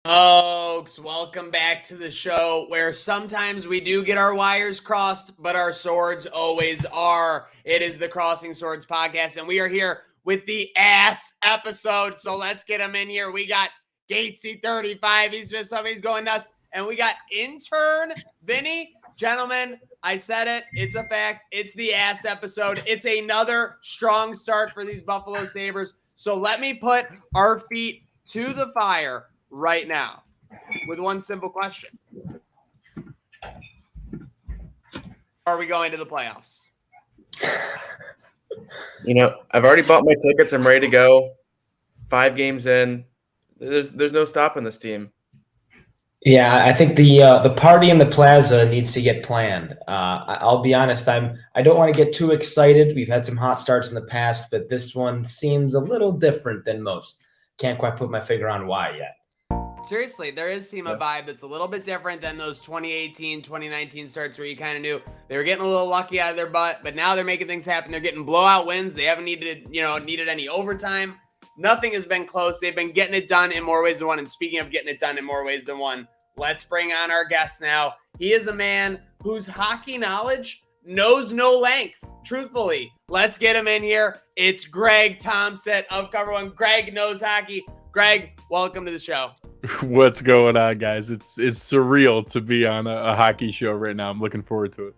Folks, welcome back to the show where sometimes we do get our wires crossed, but our swords always are. It is the Crossing Swords podcast, and we are here with the ass episode. So let's get him in here. We got Gatesy 35. He's going nuts. And we got intern Vinny. Gentlemen, I said it. It's a fact. It's the ass episode. It's another strong start for these Buffalo Sabres. So let me put our feet to the fire right now with one simple question. Are we going to the playoffs? I've already bought my tickets. I'm ready to go. 5 games in. There's no stopping this team. Yeah, I think the party in the plaza needs to get planned. I'll be honest, I don't want to get too excited. We've had some hot starts in the past, but this one seems a little different than most. Can't quite put my finger on why yet. Seriously, there is seem a vibe that's a little bit different than those 2018, 2019 starts where you kind of knew they were getting a little lucky out of their butt, but now they're making things happen. They're getting blowout wins. They haven't needed any overtime. Nothing has been close. They've been getting it done in more ways than one. And speaking of getting it done in more ways than one, let's bring on our guest now. He is a man whose hockey knowledge knows no lengths, truthfully. Let's get him in here. It's Greg Tompsett of Cover One. Greg knows hockey. Greg, welcome to the show. What's going on, guys? It's surreal to be on a hockey show right now. I'm looking forward to it.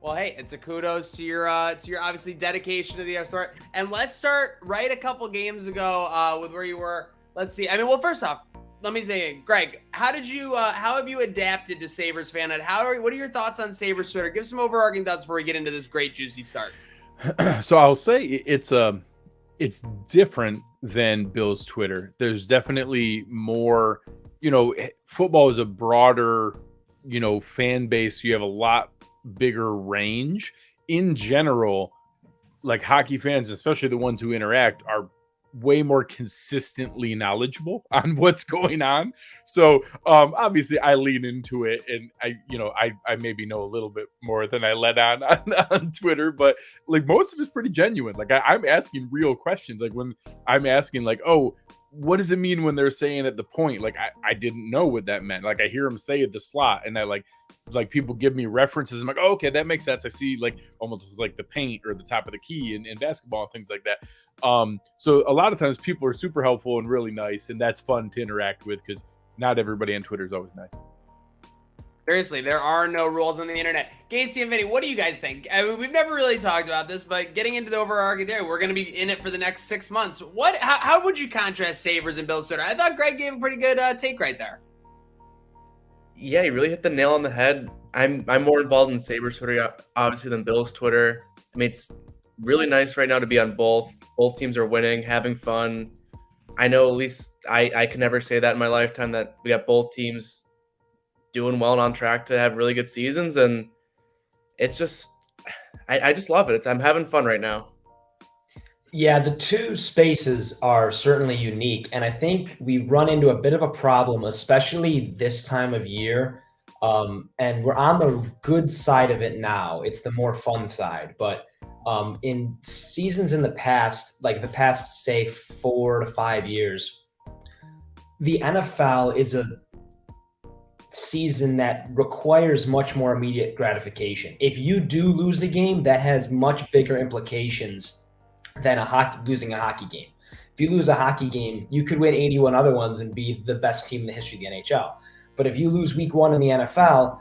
Well, hey, it's a kudos to your obviously dedication to the sport. And let's start right a couple games ago with where you were. Let's see. First off, let me say, Greg, how have you adapted to Sabres fan? And what are your thoughts on Sabres Twitter? Give some overarching thoughts before we get into this great juicy start. So I'll say it's different than Bill's Twitter. There's definitely more, football is a broader, fan base. You have a lot bigger range. In general, like hockey fans, especially the ones who interact, are way more consistently knowledgeable on what's going on. So obviously I lean into it, and I maybe know a little bit more than I let on Twitter, but like most of it's pretty genuine. Like I'm asking real questions. Like when I'm asking like, oh, what does it mean when they're saying at the point? Like I didn't know what that meant. Like I hear them say at the slot, and I like people give me references. I'm like, oh, okay, that makes sense. I see like almost like the paint or the top of the key in basketball and things like that. So a lot of times people are super helpful and really nice, and that's fun to interact with because not everybody on Twitter is always nice. Seriously, there are no rules on the internet. Gatesy and Vinny, what do you guys think? We've never really talked about this, but getting into the overarching there, we're going to be in it for the next 6 months. How would you contrast Sabres and Bill's Twitter? I thought Greg gave a pretty good take right there. Yeah, you really hit the nail on the head. I'm more involved in Sabres Twitter, obviously, than Bill's Twitter. I mean, it's really nice right now to be on both. Both teams are winning, having fun. I know at least I can never say that in my lifetime, that we got both teams doing well and on track to have really good seasons. And it's just, I just love it. I'm having fun right now. Yeah, the two spaces are certainly unique, and I think we run into a bit of a problem, especially this time of year. And we're on the good side of it now. It's the more fun side. But in seasons in the past, like the past, say, 4 to 5 years, the NFL is a season that requires much more immediate gratification. If you do lose a game, that has much bigger implications than losing a hockey game. If you lose a hockey game, you could win 81 other ones and be the best team in the history of the NHL. But if you lose week 1 in the NFL,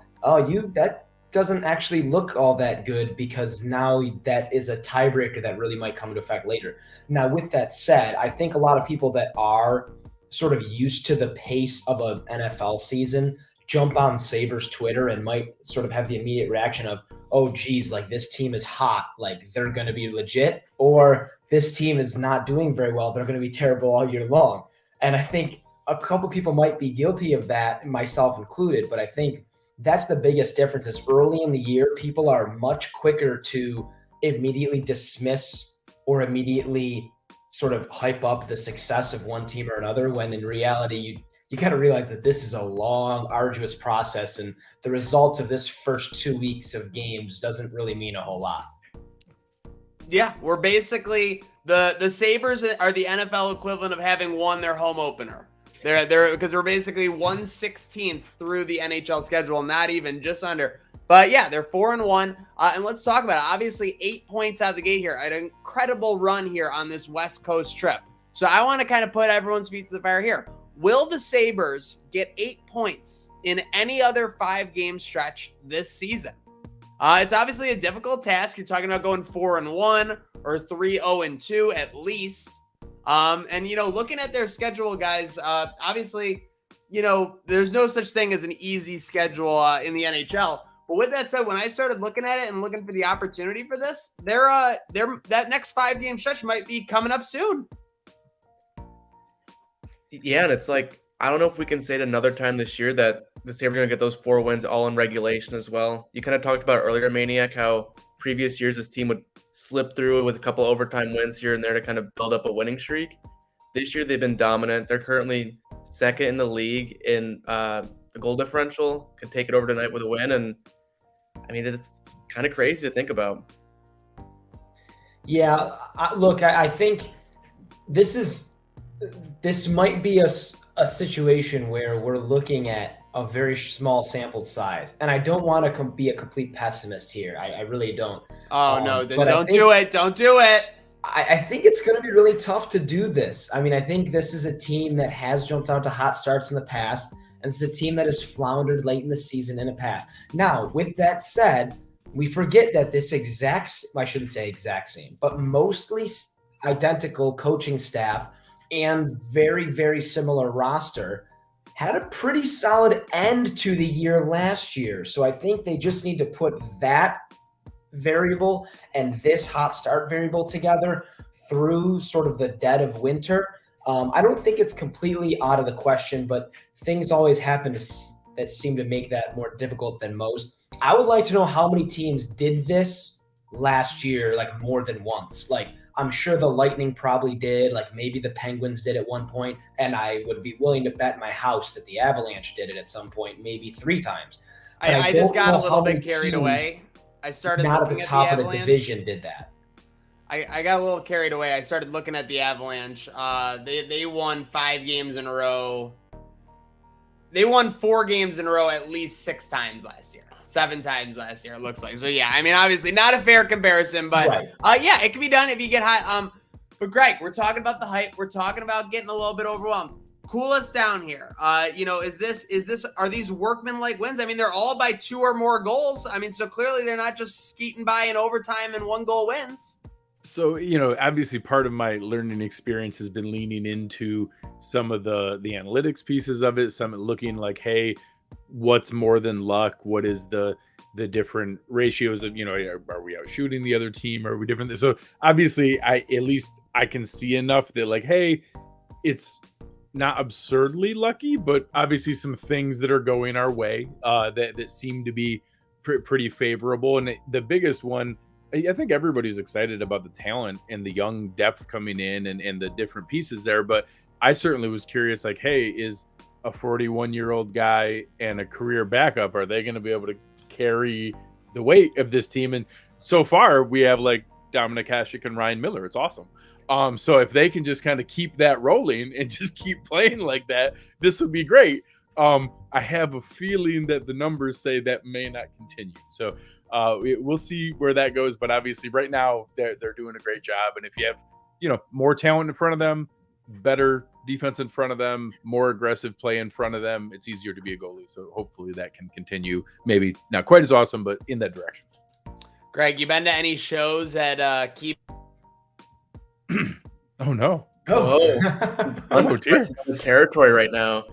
that doesn't actually look all that good, because now that is a tiebreaker that really might come into effect later. Now, with that said, I think a lot of people that are sort of used to the pace of an NFL season jump on Sabres Twitter and might sort of have the immediate reaction of, oh, geez, like this team is hot, like they're going to be legit, or this team is not doing very well, they're going to be terrible all year long. And I think a couple people might be guilty of that, myself included, but I think that's the biggest difference is early in the year, people are much quicker to immediately dismiss or immediately sort of hype up the success of one team or another, when in reality, you got to realize that this is a long, arduous process, and the results of this first 2 weeks of games doesn't really mean a whole lot. Yeah, we're basically the Sabres are the NFL equivalent of having won their home opener. They're because we're basically 1/16th through the NHL schedule, not even, just under. But yeah, they're 4-1. And let's talk about it. Obviously, 8 points out of the gate here. An incredible run here on this West Coast trip. So I want to kind of put everyone's feet to the fire here. Will the Sabres get 8 points in any other 5-game stretch this season? It's obviously a difficult task. You're talking about going 4-1 or 3-0-2 at least. And, looking at their schedule, guys, obviously, there's no such thing as an easy schedule in the NHL. But with that said, when I started looking at it and looking for the opportunity for this, that next 5-game stretch might be coming up soon. Yeah, and it's like, I don't know if we can say it another time this year that the Sabres are going to get those 4 wins all in regulation as well. You kind of talked about earlier, Maniac, how previous years this team would slip through with a couple overtime wins here and there to kind of build up a winning streak. This year they've been dominant. They're currently second in the league in the goal differential. Could take it over tonight with a win, and I mean, it's kind of crazy to think about. Yeah, look, I think this might be a situation where we're looking at a very small sample size. And I don't want to be a complete pessimist here. I really don't. Oh, no, then don't do it. Don't do it. I think it's going to be really tough to do this. I mean, I think this is a team that has jumped out to hot starts in the past, and it's a team that has floundered late in the season in the past. Now, with that said, we forget that this I shouldn't say exact same, but mostly identical coaching staff and very, very similar roster had a pretty solid end to the year last year. So I think they just need to put that variable and this hot start variable together through sort of the dead of winter. I don't think it's completely out of the question, but things always happen that seem to make that more difficult than most. I would like to know how many teams did this last year, like more than once. Like, I'm sure the Lightning probably did, like maybe the Penguins did at one point, and I would be willing to bet my house that the Avalanche did it at some point, maybe 3 times. I just got a little bit carried away. I started not looking at the top at the of the Avalanche. division did that. I got a little carried away. I started looking at the Avalanche. They won 5 games in a row. They won 4 games in a row at least 6 times last year. 7 times last year, it looks like. So, yeah, I mean, obviously not a fair comparison, but right. Yeah, it can be done if you get high. But, Greg, we're talking about the hype. We're talking about getting a little bit overwhelmed. Cool us down here. Are these workman-like wins? I mean, they're all by 2 or more goals. I mean, so clearly they're not just skeeting by in overtime and 1-goal wins. So, obviously part of my learning experience has been leaning into some of the analytics pieces of it. Some looking like, hey, what's more than luck? What is the different ratios of, are we out shooting the other team? Are we different? So obviously I can see enough that like, hey, it's not absurdly lucky, but obviously some things that are going our way that seem to be pretty favorable. And the biggest one, I think everybody's excited about the talent and the young depth coming in and the different pieces there. But I certainly was curious, like, hey, is a 41-year-old guy and a career backup, are they going to be able to carry the weight of this team? And so far we have like Dominic Hasek and Ryan Miller. It's awesome. So if they can just kind of keep that rolling and just keep playing like that, this would be great. I have a feeling that the numbers say that may not continue. So we'll see where that goes. But obviously right now they're doing a great job. And if you have, more talent in front of them, better defense in front of them, more aggressive play in front of them, it's easier to be a goalie. So hopefully that can continue. Maybe not quite as awesome, but in that direction. Greg, you been to any shows that keep? Oh no! Oh dear, the territory right now.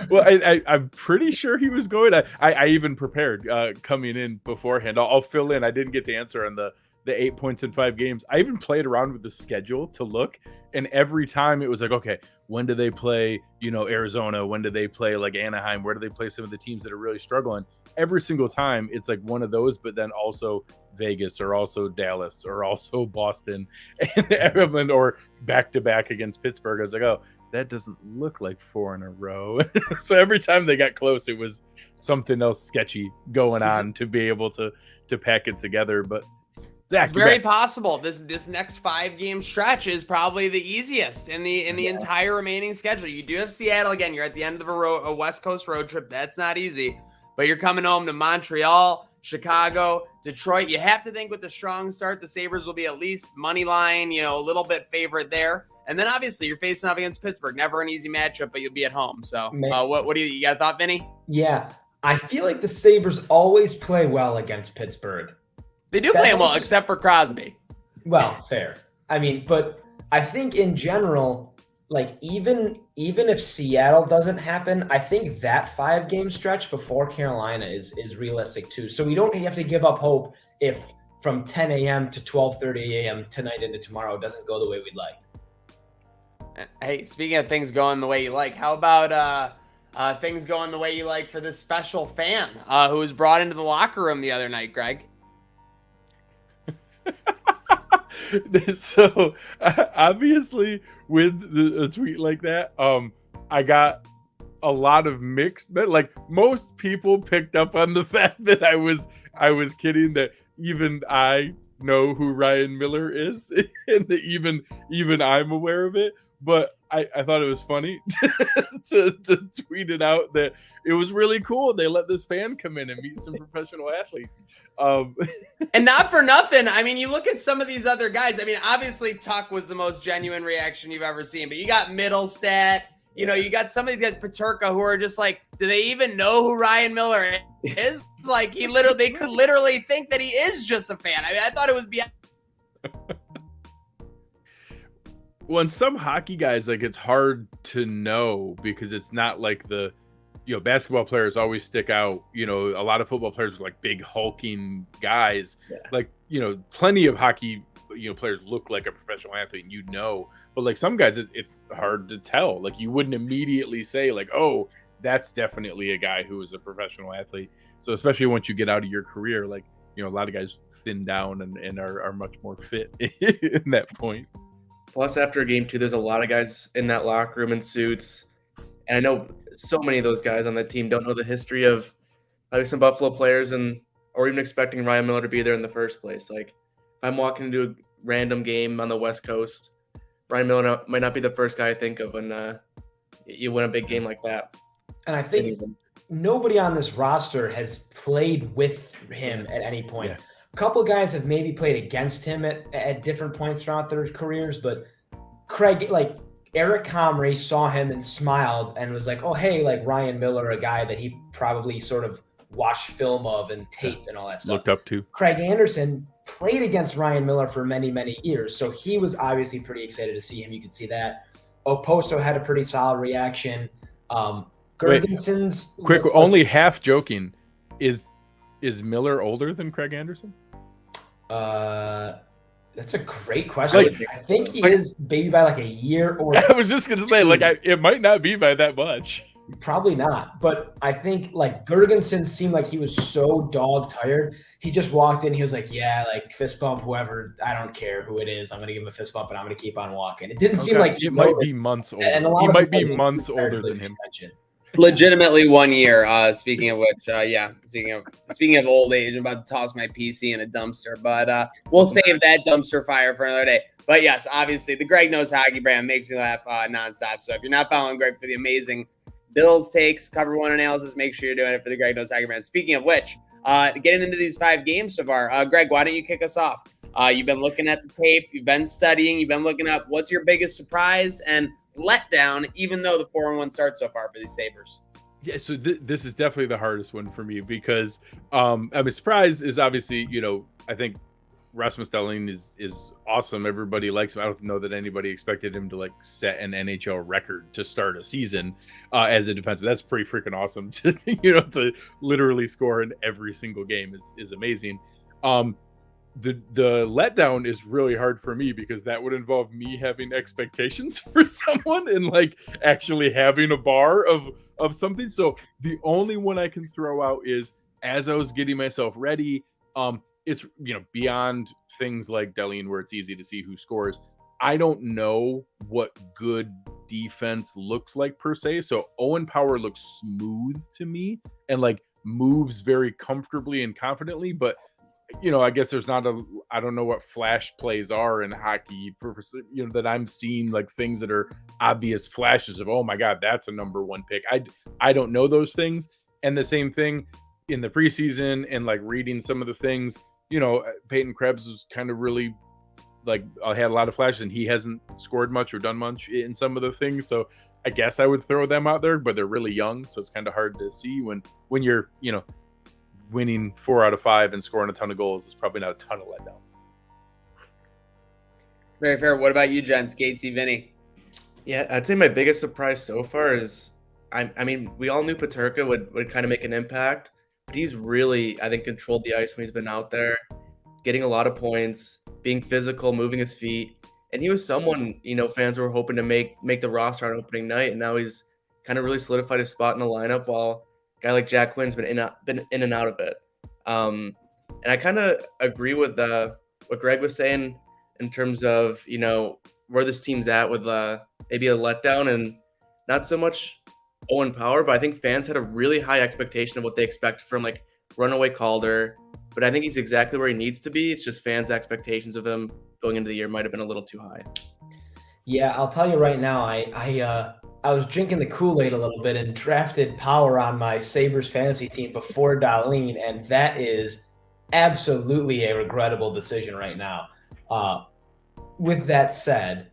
Well, I'm pretty sure he was going. I even prepared coming in beforehand. I'll fill in. I didn't get the answer on the 8 points in 5 games. I even played around with the schedule to look, and every time it was like, okay, when do they play, Arizona? When do they play like Anaheim? Where do they play some of the teams that are really struggling? Every single time it's like one of those, but then also Vegas or also Dallas or also Boston and or back to back against Pittsburgh. I was like, oh, that doesn't look like 4 in a row. So every time they got close, it was something else sketchy going on to be able to pack it together. But Zach, It's very possible. This next 5-game stretch is probably the easiest in the entire remaining schedule. You do have Seattle again. You're at the end of a West Coast road trip. That's not easy. But you're coming home to Montreal, Chicago, Detroit. You have to think with the strong start, the Sabres will be at least money line, a little bit favorite there. And then obviously you're facing off against Pittsburgh. Never an easy matchup, but you'll be at home. So what do you got a thought, Vinny? Yeah, I feel like the Sabres always play well against Pittsburgh. They do play well, except for Crosby. Well, fair. I mean, but I think in general, like even if Seattle doesn't happen, I think that 5-game stretch before Carolina is realistic too. So we don't have to give up hope if from 10 a.m. to 12:30 a.m. tonight into tomorrow doesn't go the way we'd like. Hey, speaking of things going the way you like, how about things going the way you like for this special fan who was brought into the locker room the other night, Greg? So obviously with a tweet like that, I got a lot of mixed, but like most people picked up on the fact that I was kidding, that even I know who Ryan Miller is and that even I'm aware of it. But I thought it was funny to tweet it out that it was really cool. They let this fan come in and meet some professional athletes. And not for nothing. I mean, you look at some of these other guys. I mean, obviously Tuck was the most genuine reaction you've ever seen, but you got Middlestat. You got some of these guys, Paterka, who are just like, do they even know who Ryan Miller is? Like they could literally think that he is just a fan. I mean, I thought it was beyond. Well, and some hockey guys, like it's hard to know because it's not like the, basketball players always stick out. A lot of football players are like big hulking guys. Yeah. Like, plenty of hockey, players look like a professional athlete, but like some guys, it's hard to tell. Like you wouldn't immediately say like, oh, that's definitely a guy who is a professional athlete. So especially once you get out of your career, like, a lot of guys thin down and are much more fit in that point. Plus, after game 2, there's a lot of guys in that locker room in suits. And I know so many of those guys on the team don't know the history of some Buffalo players or even expecting Ryan Miller to be there in the first place. Like, if I'm walking into a random game on the West Coast, Ryan Miller might not be the first guy I think of when you win a big game like that. And I think nobody on this roster has played with him at any point. Yeah. A couple of guys have maybe played against him at different points throughout their careers, but Craig, like Eric Comrie saw him and smiled and was like, oh, hey, like Ryan Miller, a guy that he probably sort of watched film of and tape and all that stuff. Looked up to. Craig Anderson played against Ryan Miller for many, many years, so he was obviously pretty excited to see him. You could see that. Oposo had a pretty solid reaction. Gergenson's quick, only half joking. Is Miller older than Craig Anderson? That's a great question. I think he is maybe by like a year or. I was just gonna say, it might not be by that much. Probably not, but I think like Gergensen seemed like he was so dog tired. He just walked in. He was like, "Yeah, like fist bump, whoever. I don't care who it is. I'm gonna give him a fist bump, and I'm gonna keep on walking." It didn't seem like it might be months older. And he might be months older than him. Legitimately 1 year. Speaking of which, speaking of old age, I'm about to toss my PC in a dumpster, but we'll save that dumpster fire for another day. But yes, obviously the Greg Knows Hockey brand makes me laugh nonstop. So if you're not following Greg for the amazing Bills takes, cover one analysis, make sure you're doing it for the Greg Knows Hockey brand. Speaking of which, getting into these 5 games so far, Greg, why don't you kick us off? You've been looking at the tape, you've been studying, you've been looking up. What's your biggest surprise and letdown, even though the 4-1 start so far for these Sabres? Yeah, so this is definitely the hardest one for me because surprise is obviously, I think Rasmus Dahlin is awesome. Everybody likes him. I don't know that anybody expected him to like set an NHL record to start a season as a defenseman. That's pretty freaking awesome to to literally score in every single game is amazing. The letdown is really hard for me because that would involve me having expectations for someone and like actually having a bar of something. So the only one I can throw out is as I was getting myself ready, it's beyond things like Dahlin where it's easy to see who scores. I don't know what good defense looks like per se. So Owen Power looks smooth to me and like moves very comfortably and confidently, but I guess there's not I don't know what flash plays are in hockey, that I'm seeing, like things that are obvious flashes of, oh my God, that's a number one pick. I don't know those things. And the same thing in the preseason and like reading some of the things, Peyton Krebs was kind of really like, had a lot of flashes and he hasn't scored much or done much in some of the things. So I guess I would throw them out there, but they're really young. So it's kind of hard to see when you're, winning 4 out of 5 and scoring a ton of goals. It's probably not a ton of letdowns. Very fair. What about you, gents? Gatesy, Vinny? Yeah, I'd say my biggest surprise so far is, I mean, we all knew Peterka would kind of make an impact, but he's really, I think, controlled the ice when he's been out there, getting a lot of points, being physical, moving his feet. And he was someone, fans were hoping to make the roster on opening night, and now he's kind of really solidified his spot in the lineup while a guy like Jack Quinn's been in and out of it. And I kind of agree with what Greg was saying in terms of, where this team's at with maybe a letdown and not so much Owen Power, but I think fans had a really high expectation of what they expect from like runaway Calder. But I think he's exactly where he needs to be. It's just fans' expectations of him going into the year might have been a little too high. Yeah, I'll tell you right now, I was drinking the Kool-Aid a little bit and drafted Power on my Sabres fantasy team before Dahlin, and that is absolutely a regrettable decision right now. With that said,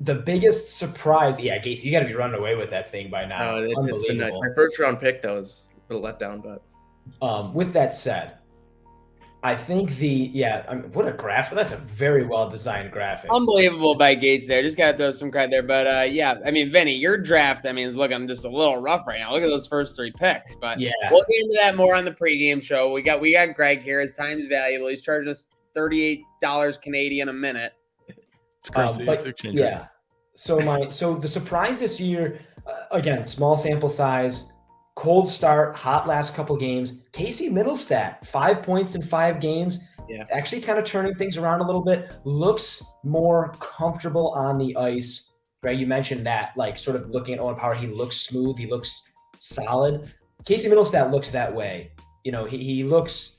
the biggest surprise, Gates, you got to be running away with that thing by now. It's been nice. My first round pick, though, was a little letdown, but with that said, I think what a graphic. That's a very well designed graphic. Unbelievable by Gates there. Just got to throw some credit there. But I mean, Vinny, your draft, is looking just a little rough right now. Look at those first 3 picks. But we'll get into that more on the pregame show. We got Greg here. His time's valuable. He's charging us $38 Canadian a minute. It's crazy. So the surprise this year, again, small sample size, cold start, hot last couple games. Casey Middlestat, 5 points in 5 games. Yeah. Actually kind of turning things around a little bit. Looks more comfortable on the ice. Greg, you mentioned that, like sort of looking at Owen Power, he looks smooth. He looks solid. Casey Middlestat looks that way. He looks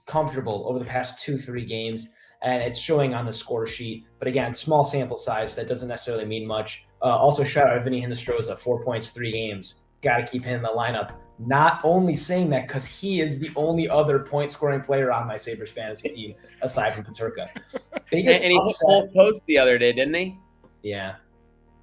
comfortable over the past 2-3 games, and it's showing on the score sheet. But again, small sample size, that doesn't necessarily mean much. Also, shout out to Vinny Hinestroza, 4 points, 3 games. Got to keep him in the lineup. Not only saying that because he is the only other point-scoring player on my Sabres fantasy team aside from Peterka. And he pulled post the other day, didn't he? Yeah.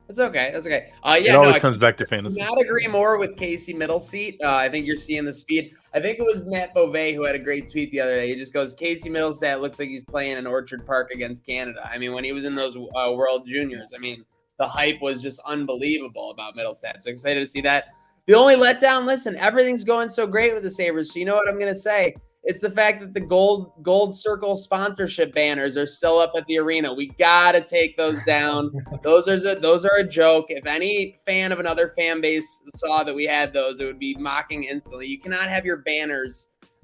That's okay. It always comes back to fantasy. I cannot agree more with Casey Middleseat. I think you're seeing the speed. I think it was Matt Beauvais who had a great tweet the other day. He just goes, Casey Middlestat looks like he's playing in Orchard Park against Canada. When he was in those World Juniors, the hype was just unbelievable about Middlestat. So excited to see that. The only letdown, listen, everything's going so great with the Sabres. So you know what I'm going to say? It's the fact that the gold circle sponsorship banners are still up at the arena. We got to take those down. Those are a joke. If any fan of another fan base saw that we had those, it would be mocking instantly. You cannot have your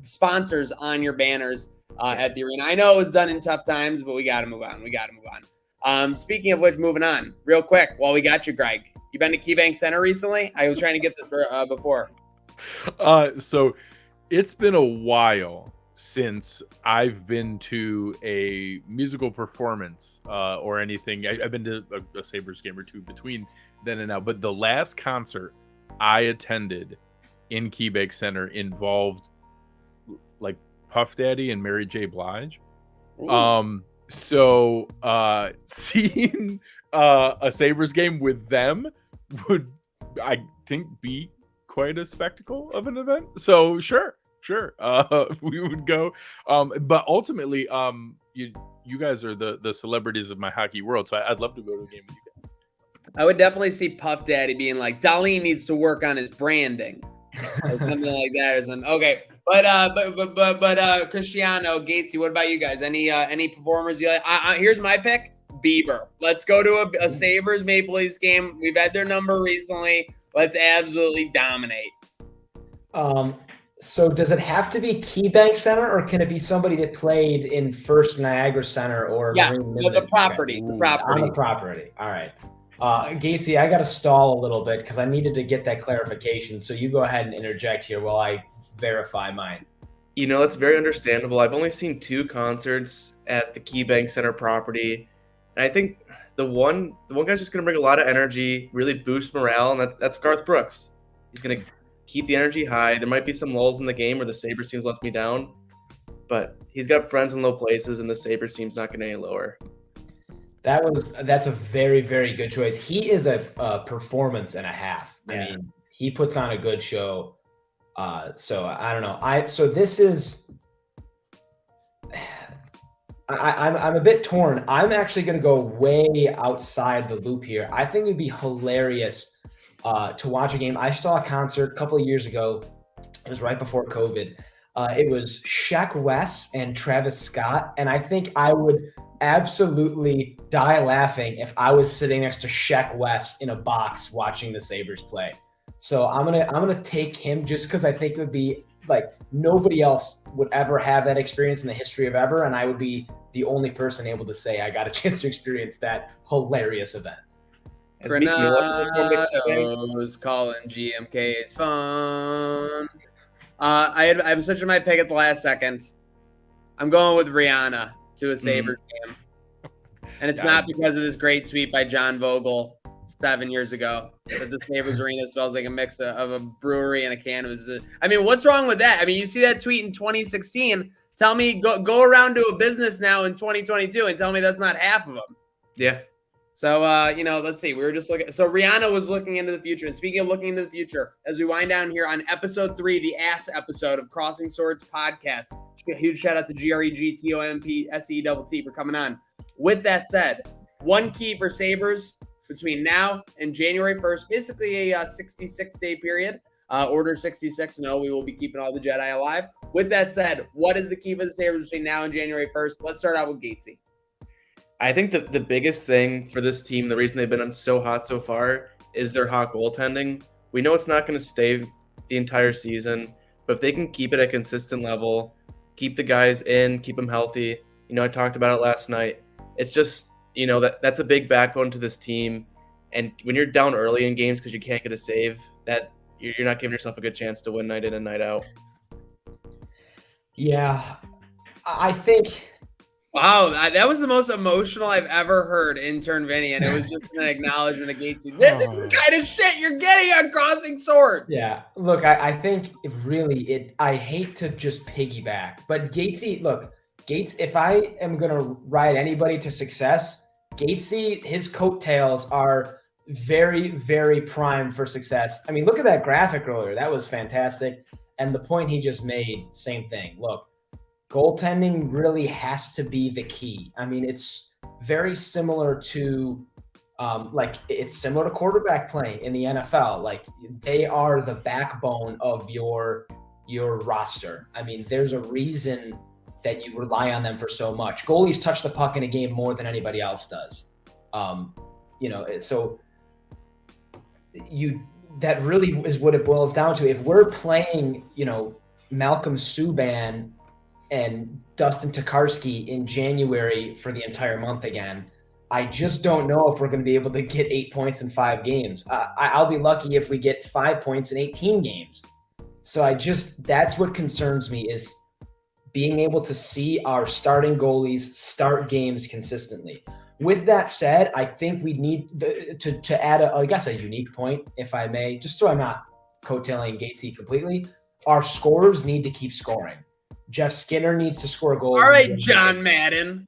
sponsors on your banners at the arena. I know it was done in tough times, but we got to move on. Speaking of which, moving on real quick while we got you, Greg. You been to KeyBank Center recently? I was trying to get this before. So it's been a while since I've been to a musical performance or anything. I've been to a Sabres game or two between then and now. But the last concert I attended in KeyBank Center involved like Puff Daddy and Mary J. Blige. Ooh. So seeing a Sabres game with them would, I think, be quite a spectacle of an event. So sure, we would go. But ultimately, you guys are the celebrities of my hockey world, so I'd love to go to a game with you guys. I would definitely see Puff Daddy being like, Dahlin needs to work on his branding or something like that or something. Okay. But Cristiano, Gatesy, what about you guys? Any performers you like? Here's my pick, Bieber. Let's go to a Sabres Maple Leafs game. We've had their number recently. Let's absolutely dominate. So does it have to be KeyBank Center, or can it be somebody that played in First Niagara Center or the property? On the property. All right. Gatesy, I got to stall a little bit because I needed to get that clarification. So you go ahead and interject here while I verify mine. That's very understandable. I've only seen 2 concerts at the KeyBank Center property, and I think the one guy's just going to bring a lot of energy, really boost morale, and that's Garth Brooks. He's going to keep the energy high. There might be some lulls in the game where the Sabres team's left me down, but he's got friends in low places, and the Sabres team's not getting any lower. That's a very, very good choice. He is a performance and a half. Yeah. I mean, he puts on a good show. So I don't know. So this is. I'm a bit torn. I'm actually going to go way outside the loop here. I think it'd be hilarious to watch a game. I saw a concert a couple of years ago. It was right before COVID. It was Sheck Wes and Travis Scott, and I think I would absolutely die laughing if I was sitting next to Sheck Wes in a box watching the Sabres play. So I'm gonna take him just because I think it would be like nobody else would ever have that experience in the history of ever, and I would be the only person able to say I got a chance to experience that hilarious event. Granado's calling GMK's phone. I'm switching my pick at the last second. I'm going with Rihanna to a Sabres game. And it's not because of this great tweet by John Vogel 7 years ago that the Sabres arena smells like a mix of a brewery and a cannabis. I mean, what's wrong with that? I mean, you see that tweet in 2016. Tell me, go around to a business now in 2022 and tell me that's not half of them. Yeah. So, let's see. We were just looking. So Rihanna was looking into the future. And speaking of looking into the future, as we wind down here on episode 3, the ass episode of Crossing Swords podcast, a huge shout out to GREGTOMPSETT for coming on. With that said, one key for Sabres between now and January 1st, basically a 66-day period. Order 66. No, we will be keeping all the Jedi alive. With that said, what is the key for the Sabres between now and January 1st? Let's start out with Gatesy. I think that the biggest thing for this team, the reason they've been so hot so far, is their hot goaltending. We know it's not going to stay the entire season, but if they can keep it at a consistent level, keep the guys in, keep them healthy. I talked about it last night. It's just, that's a big backbone to this team. And when you're down early in games because you can't get a save, that you're not giving yourself a good chance to win night in and night out. Yeah, I think. Wow, that was the most emotional I've ever heard, intern Vinny, and it was just an acknowledgement of Gatesy. This is the kind of shit you're getting on Crossing Swords. Yeah, look, I think I hate to just piggyback, but Gatesy, if I am going to ride anybody to success, Gatesy, his coattails are very, very prime for success. I mean, look at that graphic earlier. That was fantastic. And the point he just made, same thing. Look, goaltending really has to be the key. I mean, it's very similar to it's similar to quarterback play in the NFL. Like, they are the backbone of your roster. I mean, there's a reason that you rely on them for so much. Goalies touch the puck in a game more than anybody else does. So that really is what it boils down to. If we're playing, Malcolm Subban and Dustin Tokarski in January for the entire month again, I just don't know if we're going to be able to get 8 points in 5 games. I'll be lucky if we get 5 points in 18 games. So that's what concerns me, is being able to see our starting goalies start games consistently. With that said, I think we need to add a unique point, if I may, just so I'm not coattailing Gatesy completely. Our scorers need to keep scoring. Jeff Skinner needs to score goals. All right, John Madden.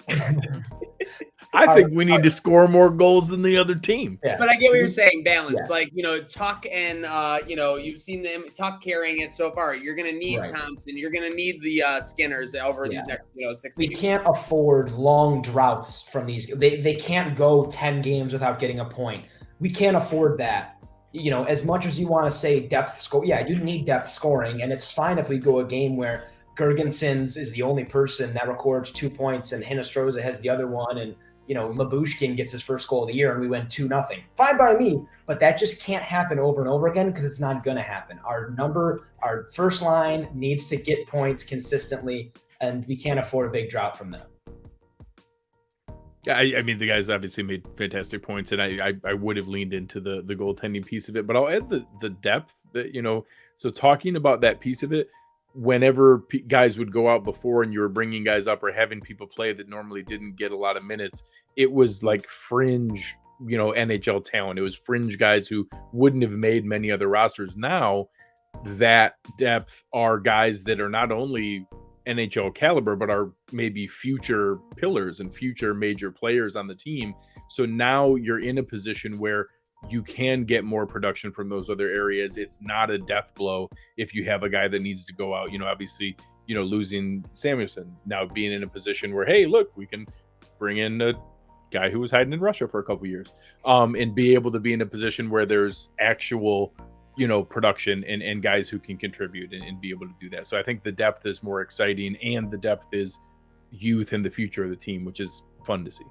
I think we need to score more goals than the other team. Yeah. But I get what you're saying, balance. Yeah. Tuck and, you've seen them, Tuck carrying it so far. You're going to need Thompson. You're going to need the Skinners over these next, 6 We games. can't afford long droughts from these. They can't go 10 games without getting a point. We can't afford that. As much as you want to say depth score, you need depth scoring, and it's fine if we go a game where Gergensons is the only person that records 2 points and Hinostroza has the other one, and Labushkin gets his first goal of the year and we win 2-0. Fine by me, but that just can't happen over and over again, because it's not going to happen. Our first line needs to get points consistently, and we can't afford a big drought from them. Yeah, I mean, the guys obviously made fantastic points, and I would have leaned into the goaltending piece of it, but I'll add the depth that, so talking about that piece of it, whenever guys would go out before and you were bringing guys up or having people play that normally didn't get a lot of minutes, it was like fringe, NHL talent. It was fringe guys who wouldn't have made many other rosters. Now that depth are guys that are not only NHL caliber, but are maybe future pillars and future major players on the team. So now you're in a position where you can get more production from those other areas. It's not a death blow if you have a guy that needs to go out. Obviously, losing Samuelson, now being in a position where, hey, look, we can bring in a guy who was hiding in Russia for a couple of years, and be able to be in a position where there's actual, production and guys who can contribute and be able to do that. So I think the depth is more exciting, and the depth is youth and the future of the team, which is fun to see.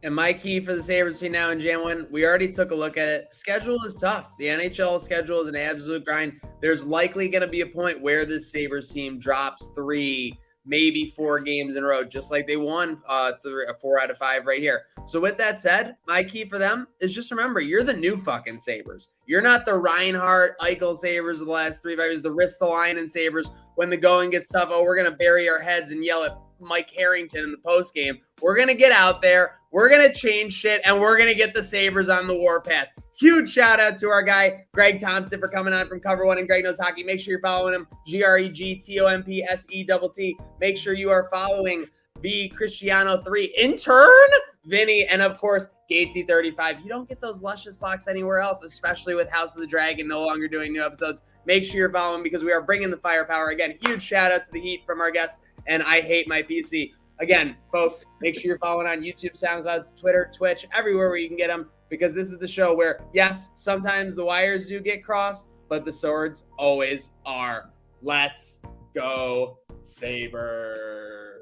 And my key for the Sabres between now and Jan 1, we already took a look at it. Schedule is tough. The NHL schedule is an absolute grind. There's likely going to be a point where this Sabres team drops 3, maybe 4 games in a row, just like they won 4 out of 5 right here. So with that said, my key for them is just remember, you're the new fucking Sabres. You're not the Reinhart, Eichel Sabres of the last 3 years, the Ristolainen Sabres when the going gets tough. Oh, we're going to bury our heads and yell at Mike Harrington in the post game. We're going to get out there. We're going to change shit, and we're going to get the Sabres on the warpath. Huge shout out to our guy, Greg Tompsett, for coming on from Cover One and Greg Knows Hockey. Make sure you're following him, GregTompsett. Make sure you are following V Cristiano 3 intern, Vinny, and of course, Gatesy 35. You don't get those luscious locks anywhere else, especially with House of the Dragon no longer doing new episodes. Make sure you're following because we are bringing the firepower. Again, huge shout out to the Heat from our guests, and I hate my PC. Again, folks, make sure you're following on YouTube, SoundCloud, Twitter, Twitch, everywhere where you can get them, because this is the show where, yes, sometimes the wires do get crossed, but the swords always are. Let's go, Sabres.